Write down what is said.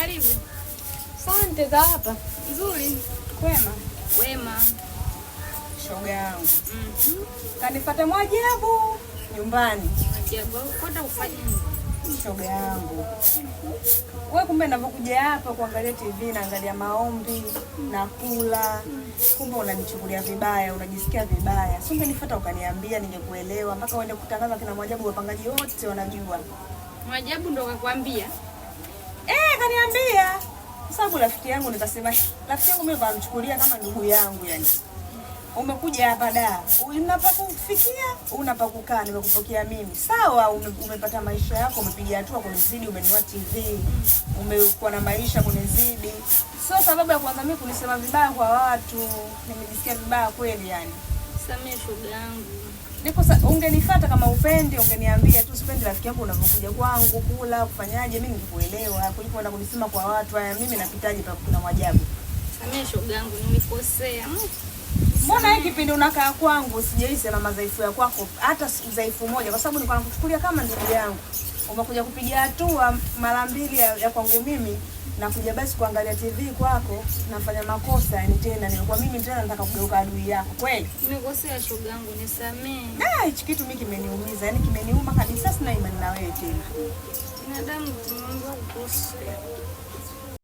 Karibu. Asante za hapa. Nzuri. Kwema. Wema. Shoga yangu. Kanifuata Mwajabu nyumbani. Mwajabu, kwenda kufanya nini? Shoga yangu. Wewe kumbe ninapokuja hapa kuangalia TV naangalia maombi na kula. Kumbe unanichukulia vibaya, unajisikia vibaya. Si ungenifuata ukaniambia ningekuelewa mpaka uende kutangaza kina Mwajabu wapangaji wote wanajua. Mwajabu ndo kakwambia? Kaniambia. Sababu rafiki yangu nikasema rafiki yangu mimi namchukulia kama ndugu yangu yani. Umekuja hapa da, unapakufikia, unapakukaa, nimekupokea mimi. Sawa, umepata maisha yako, umepiga hatua kunizidi, umenunua TV, umekuwa na maisha kunizidi. Sio sababu ya kwanza mimi kunisema vibaya kwa watu. Nimejisikia vibaya kweli yani. Samehe shoga yangu. Ungenifuata kama upendi, ungeniambia tu sipendi rafiki yako unapokuja kwangu kula, kufanyaje, mimi ningekuelewa. Kuliko kwenda kunisema kwa watu, haya mimi napitaje pa kuna Mwajabu. Samehe shoga yangu, nimekosea. Mbona hiki kipindi unakaa kwangu sijaisema madhaifu ya kwako hata udhaifu moja, kwa sababu nilikuwa nakuchukulia kama ndugu yangu. Umekuja kupiga hatua mara mbili ya kwangu mimi na kuja basi kuangalia TV kwako, nafanya makosa yani tena nilikuwa mimi tena nataka kugeuka adui yako. Kweli? Nimekosea shoga yangu, nisamehe. Hichi kitu mimi kimeniumiza, yani kimeniuma kabisa, sina imani na wewe tena. Binadamu tumeambiwa kukosea.